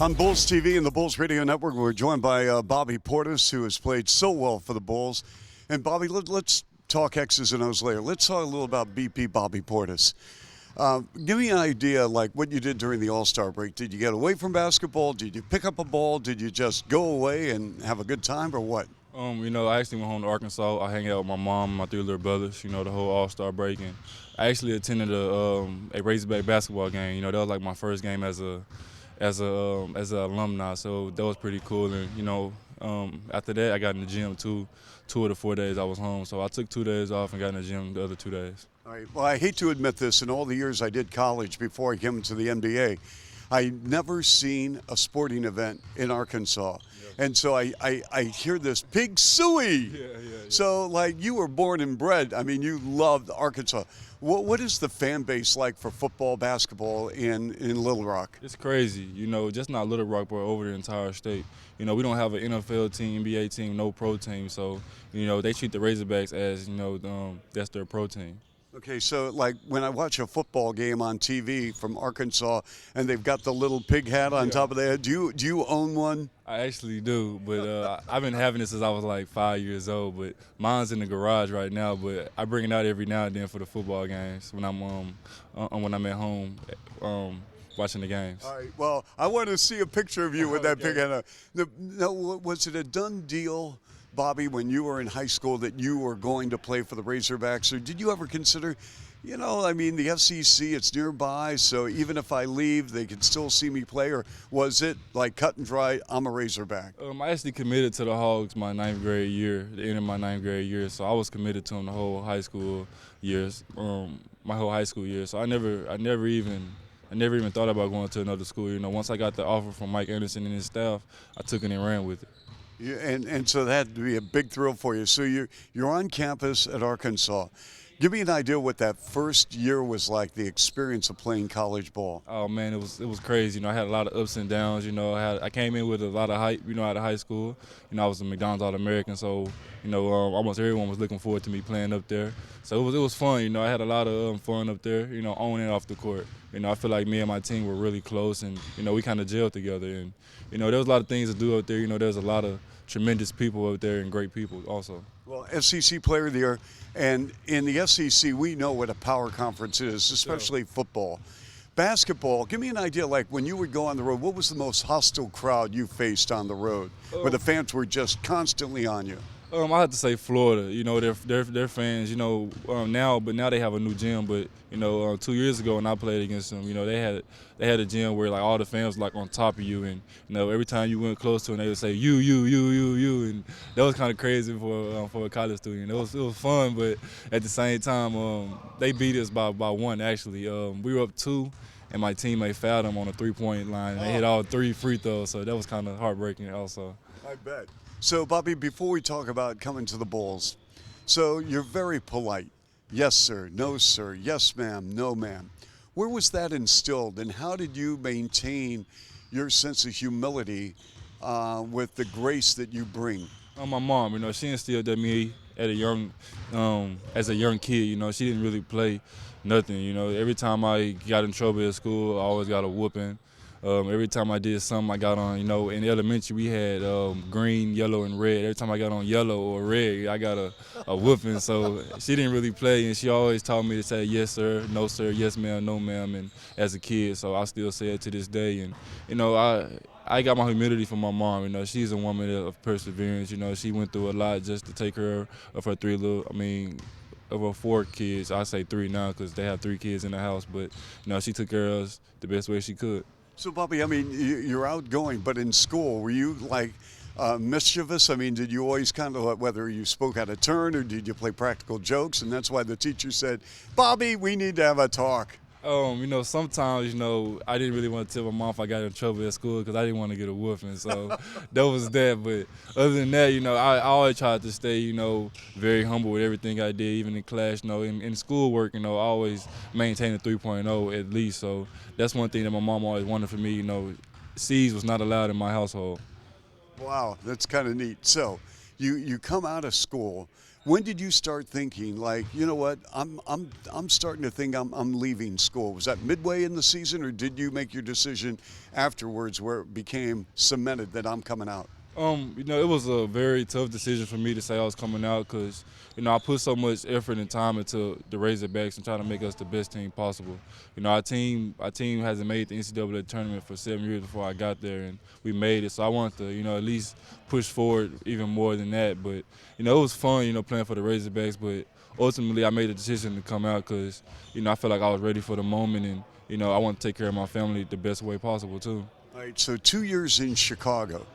On Bulls TV and the Bulls Radio Network, we're joined by Bobby Portis, who has played so well for the Bulls. And Bobby, let's talk X's and O's later. Let's talk a little about BP Bobby Portis. Give me an idea, like what you did during the All-Star break. Did you get away from basketball? Did you pick up a ball? Did you just go away and have a good time, or what? I actually went home to Arkansas. I hang out with my mom and my three little brothers, the whole All-Star break. And I actually attended a Razorback basketball game. That was like my first game as an alumni, so that was pretty cool. And, after that, I got in the gym two of the 4 days I was home. So I took 2 days off and got in the gym the other 2 days. All right. Well, I hate to admit this, in all the years I did college before I came into the NBA, I never seen a sporting event in Arkansas. Yeah. And so I hear this Pig Suey. Yeah. So, like, you were born and bred. I mean, you loved Arkansas. What is the fan base like for football, basketball in Little Rock? It's crazy, just not Little Rock, but over the entire state. We don't have an NFL team, NBA team, no pro team. So, they treat the Razorbacks as, that's their pro team. Okay, so like when I watch a football game on TV from Arkansas and they've got the little pig hat on top of their head, do you own one? I actually do, but I've been having it since I was like 5 years old. But mine's in the garage right now. But I bring it out every now and then for the football games when I'm at home watching the games. All right. Well, I want to see a picture of you with that pig hat. Was it a done deal, Bobby, when you were in high school that you were going to play for the Razorbacks, or did you ever consider, the FCC, it's nearby, so even if I leave, they can still see me play, or was it like cut and dry, I'm a Razorback? I actually committed to the Hogs my ninth grade year, the end of my ninth grade year, so I was committed to them the whole high school years, my whole high school year. So I never even thought about going to another school. Once I got the offer from Mike Anderson and his staff, I took it and ran with it. Yeah, and so that had to be a big thrill for you. So you're on campus at Arkansas. Give me an idea what that first year was like, the experience of playing college ball. Oh man, it was crazy. I had a lot of ups and downs. I came in with a lot of hype. Out of high school. I was a McDonald's All-American, so almost everyone was looking forward to me playing up there. So it was fun. I had a lot of fun up there. On and off the court. I feel like me and my team were really close, and we kind of gelled together. And there was a lot of things to do up there. There's a lot of tremendous people out there and great people also. Well, SEC Player of the Year, and in the SEC, we know what a power conference is, especially football. Basketball, give me an idea, like when you would go on the road, what was the most hostile crowd you faced on the road, where the fans were just constantly on you? I have to say Florida. They're fans. Now they have a new gym. But 2 years ago when I played against them, they had a gym where like all the fans were like on top of you, and every time you went close to them, they would say you, and that was kind of crazy for a college student. It was fun, but at the same time, they beat us by one actually. We were up 2. And my teammate fouled them on a 3-point line, and they hit all 3 free throws, so that was kind of heartbreaking also. I bet. So, Bobby, before we talk about coming to the Bulls, so you're very polite. Yes, sir. No, sir. Yes, ma'am. No, ma'am. Where was that instilled, and how did you maintain your sense of humility with the grace that you bring? My mom, she instilled that in me at as a young kid. She didn't really play nothing. Every time I got in trouble at school, I always got a whooping. Every time I did something, I got on, in elementary we had green, yellow, and red. Every time I got on yellow or red, I got a whooping. So she didn't really play, and she always taught me to say yes, sir, no, sir, yes, ma'am, no, ma'am, and as a kid. So I still say it to this day. And, I got my humility from my mom. She's a woman of perseverance. She went through a lot just to take care of her of her 4 kids. I say 3 now because they have 3 kids in the house. But, she took care of us the best way she could. So, Bobby, you're outgoing, but in school, were you like mischievous? Did you always kind of, whether you spoke out of turn or did you play practical jokes? And that's why the teacher said, Bobby, we need to have a talk. Sometimes, I didn't really want to tell my mom if I got in trouble at school because I didn't want to get a whooping. So that was that. But other than that, I always tried to stay, very humble with everything I did, even in class. In schoolwork, I always maintained a 3.0 at least. So that's one thing that my mom always wanted for me. C's was not allowed in my household. Wow, that's kind of neat. So you come out of school. When did you start thinking, like, you know what, I'm starting to think I'm leaving school? Was that midway in the season, or did you make your decision afterwards where it became cemented that I'm coming out? It was a very tough decision for me to say I was coming out because, I put so much effort and time into the Razorbacks and trying to make us the best team possible. Our team hasn't made the NCAA tournament for 7 years before I got there, and we made it. So I wanted to, at least push forward even more than that. But, it was fun, playing for the Razorbacks. But ultimately, I made the decision to come out because, I felt like I was ready for the moment, and, I want to take care of my family the best way possible too. All right, so 2 years in Chicago.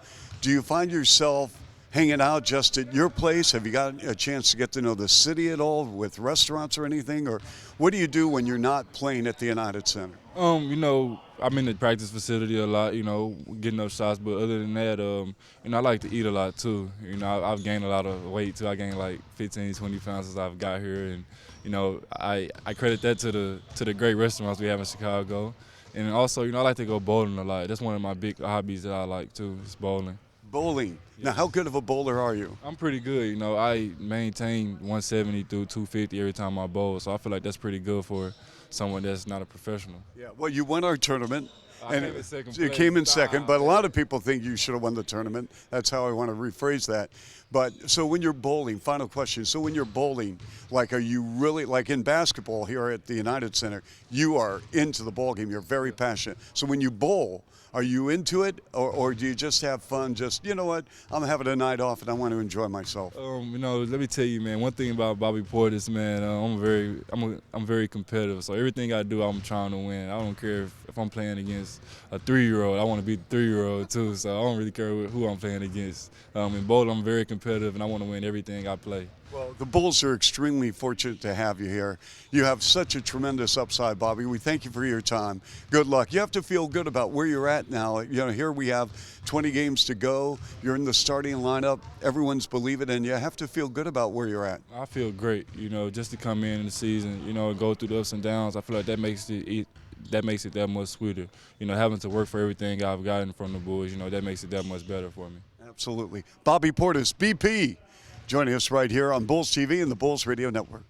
Do you find yourself hanging out just at your place? Have you got a chance to get to know the city at all with restaurants or anything? Or what do you do when you're not playing at the United Center? I'm in the practice facility a lot, getting up shots. But other than that, I like to eat a lot too. I've gained a lot of weight too. I gained like 15, 20 pounds since I've got here. And, I credit that to the great restaurants we have in Chicago. And also, I like to go bowling a lot. That's one of my big hobbies that I like too, is bowling. Bowling. Now, how good of a bowler are you? I'm pretty good. I maintain 170 through 250 every time I bowl, so I feel like that's pretty good for someone that's not a professional. Yeah. Well, you won our tournament. I came in second You place. came in second, but a lot of people think you should have won the tournament. That's how I want to rephrase that. But so when you're bowling, final question. So when you're bowling, like, are you really, like in basketball here at the United Center, you are into the ball game. You're very passionate. So when you bowl, are you into it, or do you just have fun? Just, you know what, I'm having a night off and I want to enjoy myself. Let me tell you, man. One thing about Bobby Portis, man, I'm very competitive. So everything I do, I'm trying to win. I don't care if I'm playing against a 3-year-old. I want to beat the 3-year-old too. So I don't really care who I'm playing against. In bowling, I'm very competitive and I want to win everything I play. Well, the Bulls are extremely fortunate to have you here. You have such a tremendous upside, Bobby. We thank you for your time. Good luck. You have to feel good about where you're at now. Here we have 20 games to go. You're in the starting lineup. Everyone's believing, and you have to feel good about where you're at. I feel great, just to come in the season, and go through the ups and downs. I feel like that makes it that much sweeter. Having to work for everything I've gotten from the Bulls, that makes it that much better for me. Absolutely. Bobby Portis, BP, joining us right here on Bulls TV and the Bulls Radio Network.